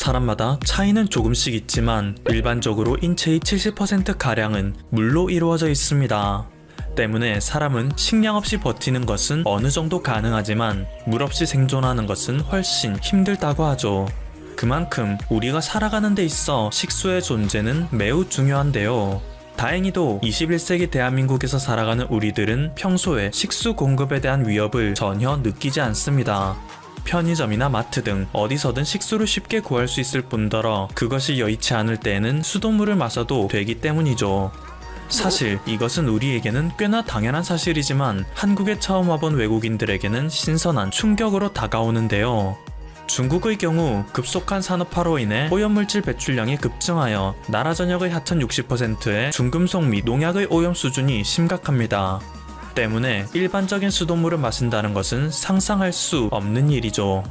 사람마다 차이는 조금씩 있지만 일반적으로 인체의 70%가량은 물로 이루어져 있습니다. 때문에 사람은 식량 없이 버티는 것은 어느 정도 가능하지만 물 없이 생존하는 것은 훨씬 힘들다고 하죠. 그만큼 우리가 살아가는 데 있어 식수의 존재는 매우 중요한데요. 다행히도 21세기 대한민국에서 살아가는 우리들은 평소에 식수 공급에 대한 위협을 전혀 느끼지 않습니다. 편의점이나 마트 등 어디서든 식수를 쉽게 구할 수 있을 뿐더러 그것이 여의치 않을 때에는 수돗물을 마셔도 되기 때문이죠. 사실 이것은 우리에게는 꽤나 당연한 사실이지만 한국에 처음 와본 외국인들에게는 신선한 충격으로 다가오는데요. 중국의 경우 급속한 산업화로 인해 오염물질 배출량이 급증하여 나라 전역의 하천 60%의 중금속 및 농약의 오염 수준이 심각합니다. 때문에 일반적인 수돗물을 마신다는 것은 상상할 수 없는 일이죠.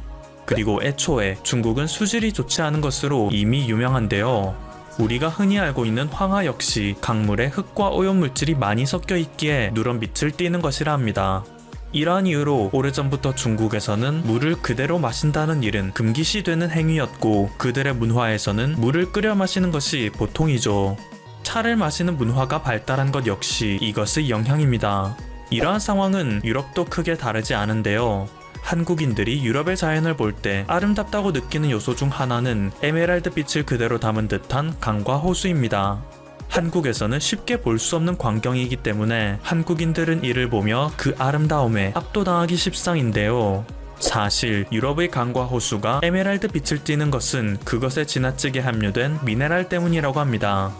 그리고 애초에 중국은 수질이 좋지 않은 것으로 이미 유명한데요. 우리가 흔히 알고 있는 황하 역시 강물에 흙과 오염물질이 많이 섞여 있기에 누런 빛을 띠는 것이라 합니다. 이러한 이유로 오래전부터 중국에서는 물을 그대로 마신다는 일은 금기시되는 행위였고 그들의 문화에서는 물을 끓여 마시는 것이 보통이죠. 차를 마시는 문화가 발달한 것 역시 이것의 영향입니다. 이러한 상황은 유럽도 크게 다르지 않은데요. 한국인들이 유럽의 자연을 볼 때 아름답다고 느끼는 요소 중 하나는 에메랄드 빛을 그대로 담은 듯한 강과 호수입니다. 한국에서는 쉽게 볼 수 없는 광경이기 때문에 한국인들은 이를 보며 그 아름다움에 압도당하기 십상인데요. 사실 유럽의 강과 호수가 에메랄드 빛을 띠는 것은 그것에 지나치게 함유된 미네랄 때문이라고 합니다.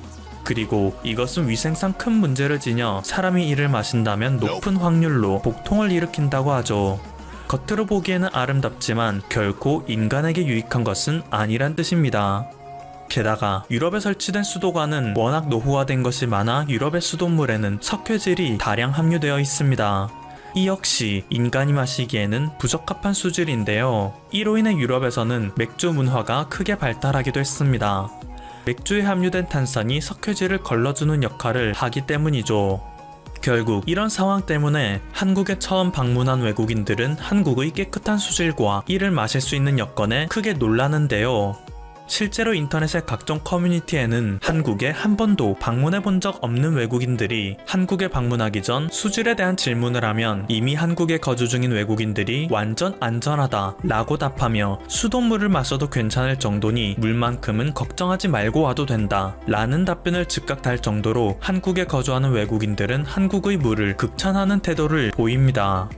그리고 이것은 위생상 큰 문제를 지녀 사람이 이를 마신다면 높은 확률로 복통을 일으킨다고 하죠. 겉으로 보기에는 아름답지만 결코 인간에게 유익한 것은 아니란 뜻입니다. 게다가 유럽에 설치된 수도관은 워낙 노후화된 것이 많아 유럽의 수돗물에는 석회질이 다량 함유되어 있습니다. 이 역시 인간이 마시기에는 부적합한 수질인데요. 이로 인해 유럽에서는 맥주 문화가 크게 발달하기도 했습니다. 맥주에 함유된 탄산이 석회질을 걸러주는 역할을 하기 때문이죠. 결국 이런 상황 때문에 한국에 처음 방문한 외국인들은 한국의 깨끗한 수질과 이를 마실 수 있는 여건에 크게 놀라는데요. 실제로 인터넷의 각종 커뮤니티에는 한국에 한 번도 방문해 본 적 없는 외국인들이 한국에 방문하기 전 수질에 대한 질문을 하면 이미 한국에 거주 중인 외국인들이 완전 안전하다 라고 답하며 수돗물을 마셔도 괜찮을 정도니 물만큼은 걱정하지 말고 와도 된다 라는 답변을 즉각 달 정도로 한국에 거주하는 외국인들은 한국의 물을 극찬하는 태도를 보입니다.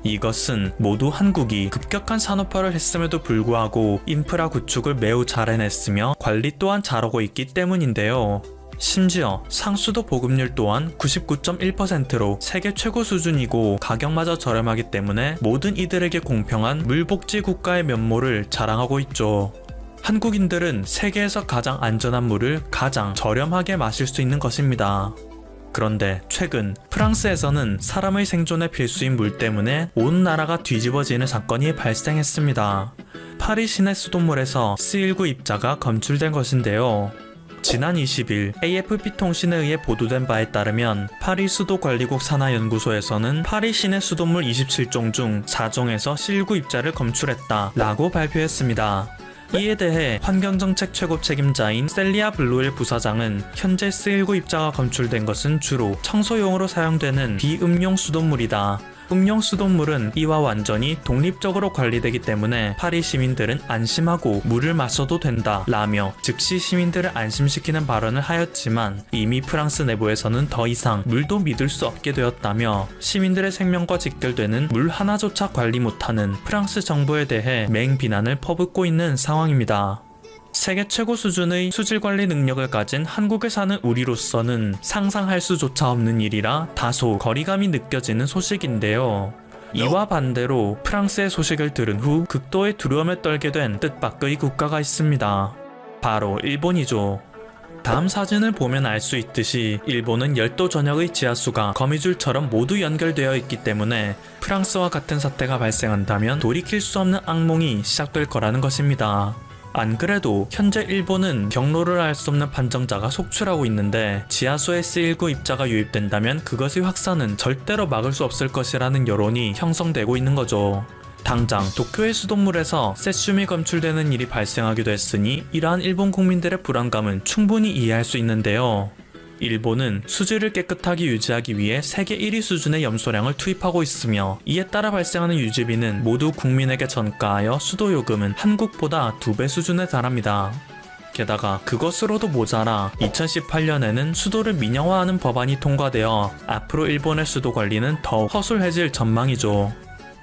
이것은 모두 한국이 급격한 산업화를 했음에도 불구하고 인프라 구축을 매우 잘 해냈으며 관리 또한 잘하고 있기 때문인데요. 심지어 상수도 보급률 또한 99.1%로 세계 최고 수준이고 가격마저 저렴하기 때문에 모든 이들에게 공평한 물복지 국가의 면모를 자랑하고 있죠. 한국인들은 세계에서 가장 안전한 물을 가장 저렴하게 마실 수 있는 것입니다. 그런데 최근 프랑스에서는 사람의 생존에 필수인 물 때문에 온 나라가 뒤집어지는 사건이 발생했습니다. 파리 시내 수돗물에서 C19 입자가 검출된 것인데요. 지난 20일 AFP 통신에 의해 보도된 바에 따르면 파리 수도관리국 산하연구소에서는 파리 시내 수돗물 27종 중 4종에서 C19 입자를 검출했다 라고 발표했습니다. 이에 대해 환경정책 최고 책임자인 셀리아 블루엘 부사장은 현재 C19 입자가 검출된 것은 주로 청소용으로 사용되는 비음용 수돗물이다. 음용 수돗물은 이와 완전히 독립적으로 관리되기 때문에 파리 시민들은 안심하고 물을 마셔도 된다 라며 즉시 시민들을 안심시키는 발언을 하였지만 이미 프랑스 내부에서는 더 이상 물도 믿을 수 없게 되었다며 시민들의 생명과 직결되는 물 하나조차 관리 못하는 프랑스 정부에 대해 맹비난을 퍼붓고 있는 상황입니다. 세계 최고 수준의 수질 관리 능력을 가진 한국에 사는 우리로서는 상상할 수조차 없는 일이라 다소 거리감이 느껴지는 소식인데요. 이와 반대로 프랑스의 소식을 들은 후 극도의 두려움에 떨게 된 뜻밖의 국가가 있습니다. 바로 일본이죠. 다음 사진을 보면 알 수 있듯이 일본은 열도 전역의 지하수가 거미줄처럼 모두 연결되어 있기 때문에 프랑스와 같은 사태가 발생한다면 돌이킬 수 없는 악몽이 시작될 거라는 것입니다. 안 그래도 현재 일본은 경로를 알 수 없는 판정자가 속출하고 있는데 지하수에 C19 입자가 유입된다면 그것의 확산은 절대로 막을 수 없을 것이라는 여론이 형성되고 있는 거죠. 당장 도쿄의 수돗물에서 세슘이 검출되는 일이 발생하기도 했으니 이러한 일본 국민들의 불안감은 충분히 이해할 수 있는데요. 일본은 수질을 깨끗하게 유지하기 위해 세계 1위 수준의 염소량을 투입하고 있으며 이에 따라 발생하는 유지비는 모두 국민에게 전가하여 수도요금은 한국보다 2배 수준에 달합니다. 게다가 그것으로도 모자라 2018년에는 수도를 민영화하는 법안이 통과되어 앞으로 일본의 수도 관리는 더욱 허술해질 전망이죠.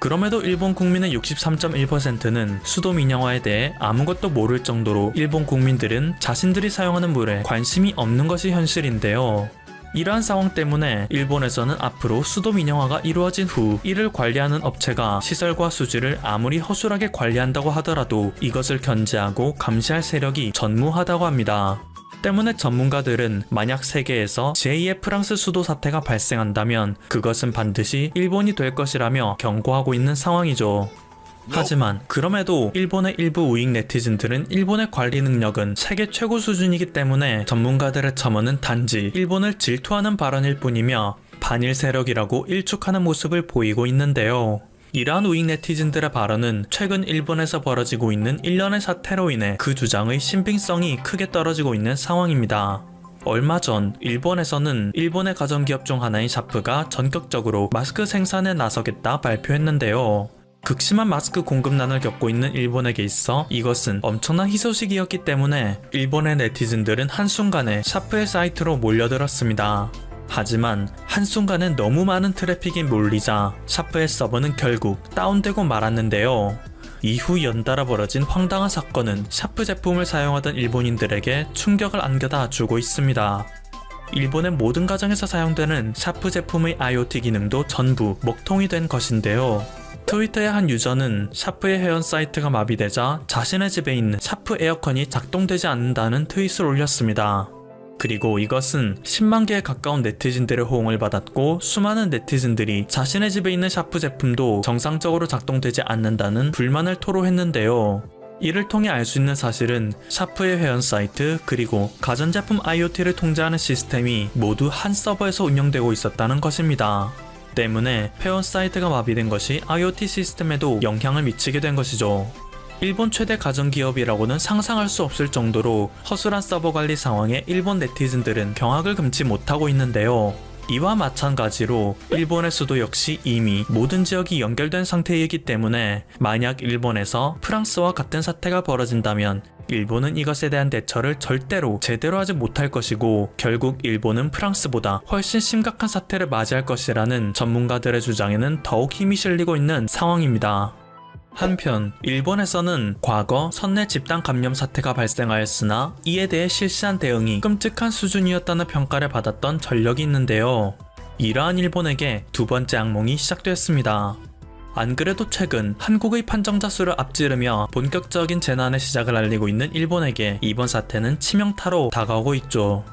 그럼에도 일본 국민의 63.1%는 수도 민영화에 대해 아무것도 모를 정도로 일본 국민들은 자신들이 사용하는 물에 관심이 없는 것이 현실인데요. 이러한 상황 때문에 일본에서는 앞으로 수도 민영화가 이루어진 후 이를 관리하는 업체가 시설과 수질을 아무리 허술하게 관리한다고 하더라도 이것을 견제하고 감시할 세력이 전무하다고 합니다. 때문에 전문가들은 만약 세계에서 제2의 프랑스 수도 사태가 발생한다면 그것은 반드시 일본이 될 것이라며 경고하고 있는 상황이죠. 하지만 그럼에도 일본의 일부 우익 네티즌들은 일본의 관리 능력은 세계 최고 수준이기 때문에 전문가들의 첨언은 단지 일본을 질투하는 발언일 뿐이며 반일 세력이라고 일축하는 모습을 보이고 있는데요. 이러한 우익 네티즌들의 발언은 최근 일본에서 벌어지고 있는 일련의 사태로 인해 그 주장의 신빙성이 크게 떨어지고 있는 상황입니다. 얼마 전 일본에서는 일본의 가전기업 중 하나인 샤프가 전격적으로 마스크 생산에 나서겠다 발표했는데요. 극심한 마스크 공급난을 겪고 있는 일본에게 있어 이것은 엄청난 희소식이었기 때문에 일본의 네티즌들은 한순간에 샤프의 사이트로 몰려들었습니다. 하지만 한순간에 너무 많은 트래픽이 몰리자 샤프의 서버는 결국 다운되고 말았는데요. 이후 연달아 벌어진 황당한 사건은 샤프 제품을 사용하던 일본인들에게 충격을 안겨다 주고 있습니다. 일본의 모든 가정에서 사용되는 샤프 제품의 IoT 기능도 전부 먹통이 된 것인데요. 트위터의 한 유저는 샤프의 회원 사이트가 마비되자 자신의 집에 있는 샤프 에어컨이 작동되지 않는다는 트윗을 올렸습니다. 그리고 이것은 10만 개에 가까운 네티즌들의 호응을 받았고 수많은 네티즌들이 자신의 집에 있는 샤프 제품도 정상적으로 작동되지 않는다는 불만을 토로했는데요. 이를 통해 알 수 있는 사실은 샤프의 회원 사이트 그리고 가전제품 IoT를 통제하는 시스템이 모두 한 서버에서 운영되고 있었다는 것입니다. 때문에 회원 사이트가 마비된 것이 IoT 시스템에도 영향을 미치게 된 것이죠. 일본 최대 가전기업이라고는 상상할 수 없을 정도로 허술한 서버 관리 상황에 일본 네티즌들은 경악을 금치 못하고 있는데요. 이와 마찬가지로 일본의 수도 역시 이미 모든 지역이 연결된 상태이기 때문에 만약 일본에서 프랑스와 같은 사태가 벌어진다면 일본은 이것에 대한 대처를 절대로 제대로 하지 못할 것이고 결국 일본은 프랑스보다 훨씬 심각한 사태를 맞이할 것이라는 전문가들의 주장에는 더욱 힘이 실리고 있는 상황입니다. 한편 일본에서는 과거 선내 집단 감염 사태가 발생하였으나 이에 대해 실시한 대응이 끔찍한 수준이었다는 평가를 받았던 전력이 있는데요. 이러한 일본에게 두 번째 악몽이 시작되었습니다. 안 그래도 최근 한국의 판정자 수를 앞지르며 본격적인 재난의 시작을 알리고 있는 일본에게 이번 사태는 치명타로 다가오고 있죠.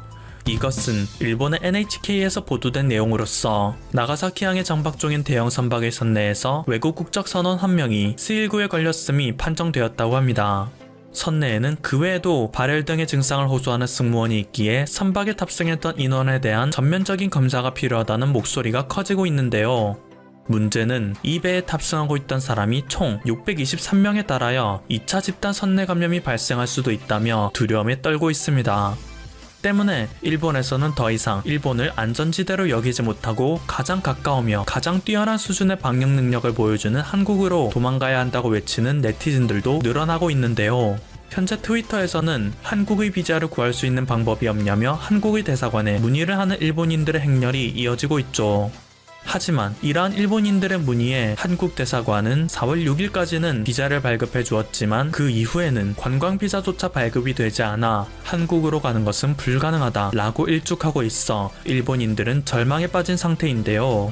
이것은 일본의 NHK에서 보도된 내용으로서 나가사키항에 정박 중인 대형 선박의 선내에서 외국 국적 선원 한 명이 C19에 걸렸음이 판정되었다고 합니다. 선내에는 그 외에도 발열 등의 증상을 호소하는 승무원이 있기에 선박에 탑승했던 인원에 대한 전면적인 검사가 필요하다는 목소리가 커지고 있는데요. 문제는 이 배에 탑승하고 있던 사람이 총 623명에 달하여 2차 집단 선내 감염이 발생할 수도 있다며 두려움에 떨고 있습니다. 때문에 일본에서는 더 이상 일본을 안전지대로 여기지 못하고 가장 가까우며 가장 뛰어난 수준의 방역 능력을 보여주는 한국으로 도망가야 한다고 외치는 네티즌들도 늘어나고 있는데요. 현재 트위터에서는 한국의 비자를 구할 수 있는 방법이 없냐며 한국의 대사관에 문의를 하는 일본인들의 행렬이 이어지고 있죠. 하지만 이러한 일본인들의 문의에 한국 대사관은 4월 6일까지는 비자를 발급해 주었지만 그 이후에는 관광 비자조차 발급이 되지 않아 한국으로 가는 것은 불가능하다 라고 일축하고 있어 일본인들은 절망에 빠진 상태인데요.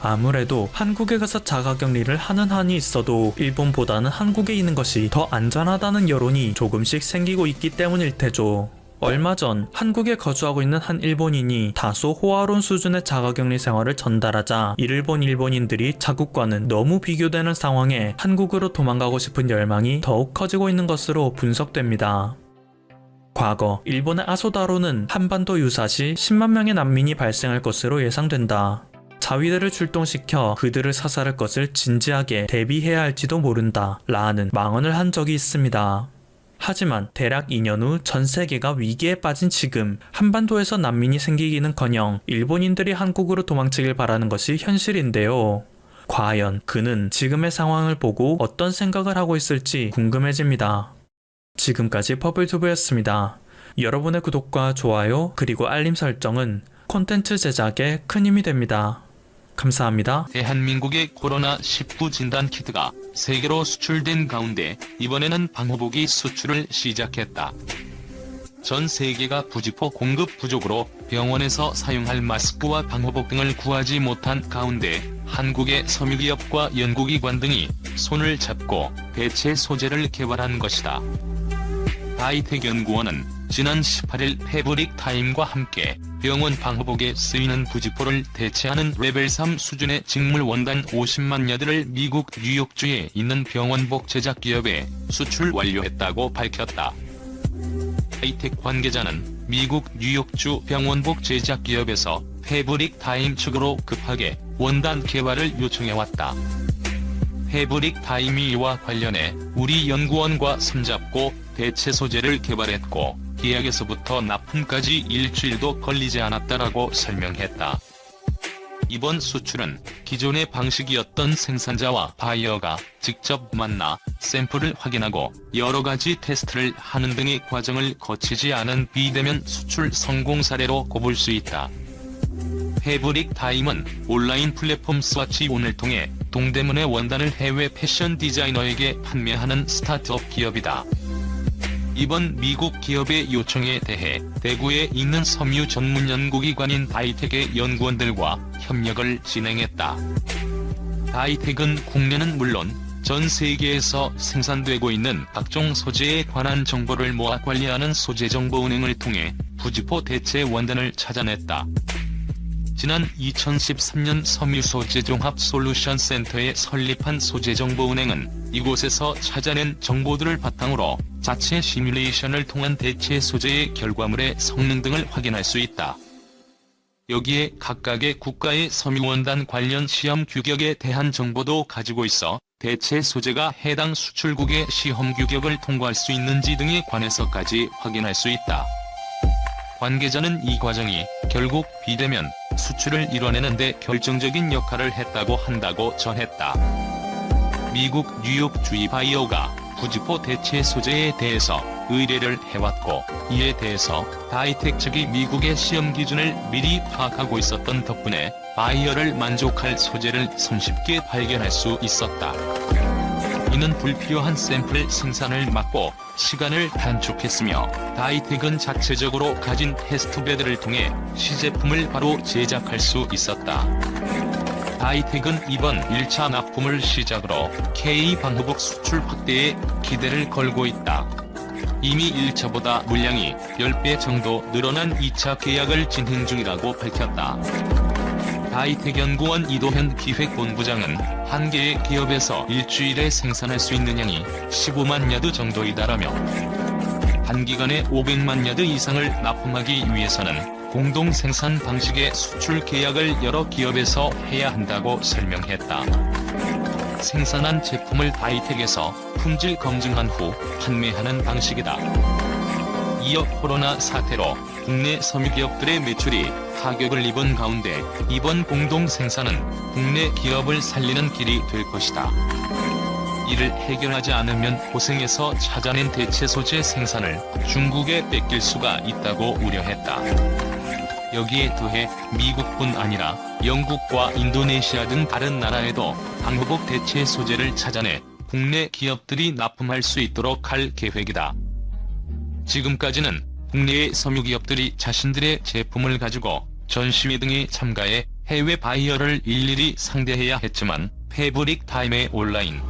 아무래도 한국에 가서 자가격리를 하는 한이 있어도 일본보다는 한국에 있는 것이 더 안전하다는 여론이 조금씩 생기고 있기 때문일 테죠. 얼마 전 한국에 거주하고 있는 한 일본인이 다소 호화로운 수준의 자가격리 생활을 전달하자 이를 본 일본인들이 자국과는 너무 비교되는 상황에 한국으로 도망가고 싶은 열망이 더욱 커지고 있는 것으로 분석됩니다. 과거 일본의 아소다로는 한반도 유사시 10만 명의 난민이 발생할 것으로 예상된다. 자위대를 출동시켜 그들을 사살할 것을 진지하게 대비해야 할지도 모른다 라는 망언을 한 적이 있습니다. 하지만 대략 2년 후 전 세계가 위기에 빠진 지금 한반도에서 난민이 생기기는커녕 일본인들이 한국으로 도망치길 바라는 것이 현실인데요. 과연 그는 지금의 상황을 보고 어떤 생각을 하고 있을지 궁금해집니다. 지금까지 퍼블튜브였습니다. 여러분의 구독과 좋아요 그리고 알림 설정은 콘텐츠 제작에 큰 힘이 됩니다. 감사합니다. 대한민국의 코로나19 진단 키트가 세계로 수출된 가운데 이번에는 방호복이 수출을 시작했다. 전 세계가 부직포 공급 부족으로 병원에서 사용할 마스크와 방호복 등을 구하지 못한 가운데 한국의 섬유기업과 연구기관 등이 손을 잡고 대체 소재를 개발한 것이다. 바이텍 연구원은 지난 18일 패브릭 타임과 함께 병원 방호복에 쓰이는 부직포를 대체하는 레벨 3 수준의 직물 원단 50만여들을 미국 뉴욕주에 있는 병원복 제작 기업에 수출 완료했다고 밝혔다. 바이텍 관계자는 미국 뉴욕주 병원복 제작 기업에서 패브릭 타임 측으로 급하게 원단 개발을 요청해왔다. 패브릭 타임이 이와 관련해 우리 연구원과 손잡고 대체 소재를 개발했고 계약에서부터 납품까지 일주일도 걸리지 않았다라고 설명했다. 이번 수출은 기존의 방식이었던 생산자와 바이어가 직접 만나 샘플을 확인하고 여러가지 테스트를 하는 등의 과정을 거치지 않은 비대면 수출 성공 사례로 꼽을 수 있다. 패브릭 타임은 온라인 플랫폼 스와치온을 통해 동대문의 원단을 해외 패션 디자이너에게 판매하는 스타트업 기업이다. 이번 미국 기업의 요청에 대해 대구에 있는 섬유 전문 연구기관인 바이텍의 연구원들과 협력을 진행했다. 바이텍은 국내는 물론 전 세계에서 생산되고 있는 각종 소재에 관한 정보를 모아 관리하는 소재정보은행을 통해 부직포 대체 원단을 찾아냈다. 지난 2013년 섬유소재종합솔루션센터에 설립한 소재정보은행은 이곳에서 찾아낸 정보들을 바탕으로 자체 시뮬레이션을 통한 대체 소재의 결과물의 성능 등을 확인할 수 있다. 여기에 각각의 국가의 섬유원단 관련 시험 규격에 대한 정보도 가지고 있어 대체 소재가 해당 수출국의 시험 규격을 통과할 수 있는지 등에 관해서까지 확인할 수 있다. 관계자는 이 과정이 결국 비대면 수출을 이뤄내는 데 결정적인 역할을 했다고 한다고 전했다. 미국 뉴욕주의 바이어가 부직포 대체 소재에 대해서 의뢰를 해왔고 이에 대해서 바이텍 측이 미국의 시험 기준을 미리 파악하고 있었던 덕분에 바이어를 만족할 소재를 손쉽게 발견할 수 있었다. 이는 불필요한 샘플 생산을 막고 시간을 단축했으며 바이텍은 자체적으로 가진 테스트베드를 통해 시제품을 바로 제작할 수 있었다. 바이텍은 이번 1차 납품을 시작으로 K-방호복 수출 확대에 기대를 걸고 있다. 이미 1차보다 물량이 10배 정도 늘어난 2차 계약을 진행 중이라고 밝혔다. 바이텍 연구원 이도현 기획본부장은 한 개의 기업에서 일주일에 생산할 수 있는 양이 15만 야드 정도이다라며 단기간에 500만 야드 이상을 납품하기 위해서는 공동 생산 방식의 수출 계약을 여러 기업에서 해야 한다고 설명했다. 생산한 제품을 바이텍에서 품질 검증한 후 판매하는 방식이다. 이어 코로나 사태로 국내 섬유기업들의 매출이 타격을 입은 가운데 이번 공동 생산은 국내 기업을 살리는 길이 될 것이다. 이를 해결하지 않으면 고생해서 찾아낸 대체 소재 생산을 중국에 뺏길 수가 있다고 우려했다. 여기에 더해 미국뿐 아니라 영국과 인도네시아 등 다른 나라에도 방호복 대체 소재를 찾아내 국내 기업들이 납품할 수 있도록 할 계획이다. 지금까지는 국내의 섬유기업들이 자신들의 제품을 가지고 전시회 등에 참가해 해외 바이어를 일일이 상대해야 했지만 패브릭 타임의 온라인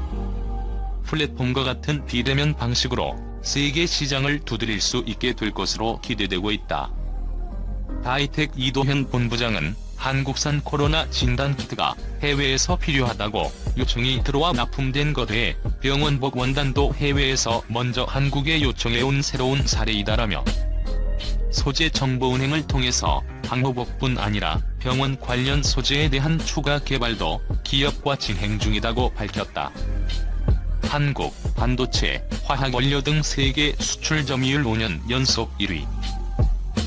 플랫폼과 같은 비대면 방식으로 세계 시장을 두드릴 수 있게 될 것으로 기대되고 있다. 바이텍 이도현 본부장은 한국산 코로나 진단키트가 해외에서 필요하다고 요청이 들어와 납품된 것 외에 병원복 원단도 해외에서 먼저 한국에 요청해온 새로운 사례이다라며 소재 정보은행을 통해서 방호복뿐 아니라 병원 관련 소재에 대한 추가 개발도 기업과 진행 중이라고 밝혔다. 한국, 반도체, 화학원료 등 세계 수출 점유율 5년 연속 1위.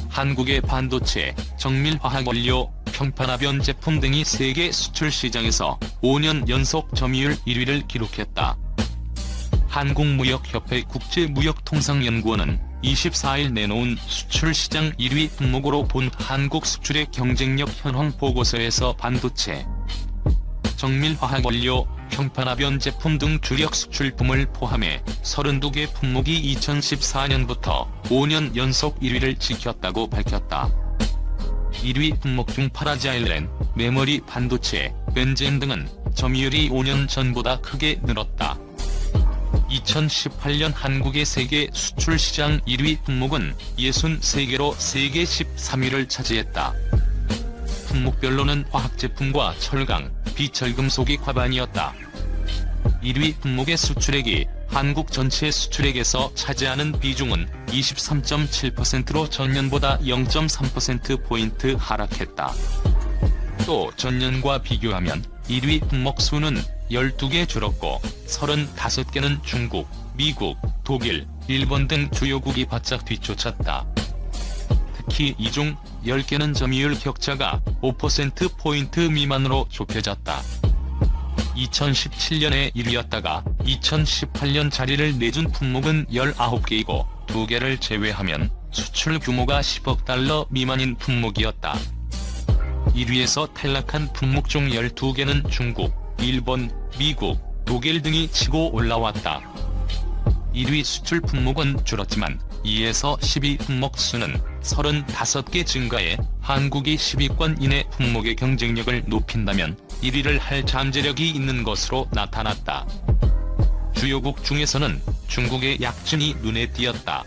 한국의 반도체, 정밀화학원료, 평판화변 제품 등이 세계 수출 시장에서 5년 연속 점유율 1위를 기록했다. 한국무역협회 국제무역통상연구원은 24일 내놓은 수출시장 1위 품목으로 본 한국 수출의 경쟁력 현황 보고서에서 반도체, 정밀화학원료, 평판화변 제품 등 주력 수출품을 포함해 32개 품목이 2014년부터 5년 연속 1위를 지켰다고 밝혔다. 1위 품목 중 파라자일렌, 메모리 반도체, 벤젠 등은 점유율이 5년 전보다 크게 늘었다. 2018년 한국의 세계 수출 시장 1위 품목은 63개로 세계 13위를 차지했다. 품목별로는 화학제품과 철강, 비철금속이 과반이었다. 1위 품목의 수출액이 한국 전체 수출액에서 차지하는 비중은 23.7%로 전년보다 0.3%포인트 하락했다. 또 전년과 비교하면 1위 품목 수는 12개 줄었고 35개는 중국, 미국, 독일, 일본 등 주요국이 바짝 뒤쫓았다. 특히 이 중 10개는 점유율 격차가 5%포인트 미만으로 좁혀졌다. 2017년에 1위였다가 2018년 자리를 내준 품목은 19개이고 2개를 제외하면 수출 규모가 10억 달러 미만인 품목이었다. 1위에서 탈락한 품목 중 12개는 중국, 일본, 미국, 독일 등이 치고 올라왔다. 1위 수출 품목은 줄었지만 2에서 10위 품목 수는 35개 증가해 한국이 10위권 이내 품목의 경쟁력을 높인다면 1위를 할 잠재력이 있는 것으로 나타났다. 주요국 중에서는 중국의 약진이 눈에 띄었다.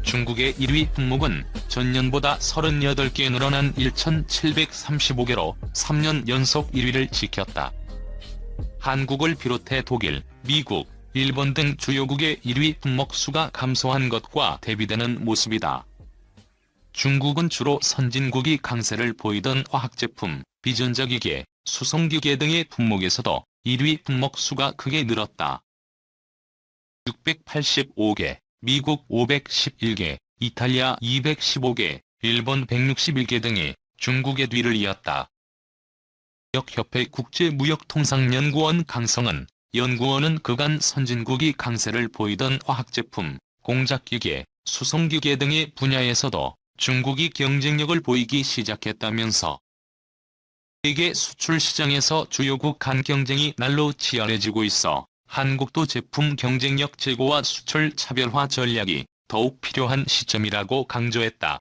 중국의 1위 품목은 전년보다 38개 늘어난 1,735개로 3년 연속 1위를 지켰다. 한국을 비롯해 독일, 미국, 일본 등 주요국의 1위 품목 수가 감소한 것과 대비되는 모습이다. 중국은 주로 선진국이 강세를 보이던 화학제품, 비전자기계, 수송기계 등의 품목에서도 1위 품목 수가 크게 늘었다. 685개, 미국 511개, 이탈리아 215개, 일본 161개 등이 중국의 뒤를 이었다. 무역협회 국제무역통상연구원 강성은 연구원은 그간 선진국이 강세를 보이던 화학제품, 공작기계, 수송기계 등의 분야에서도 중국이 경쟁력을 보이기 시작했다면서 세계 수출 시장에서 주요국 간 경쟁이 날로 치열해지고 있어 한국도 제품 경쟁력 제고와 수출 차별화 전략이 더욱 필요한 시점이라고 강조했다.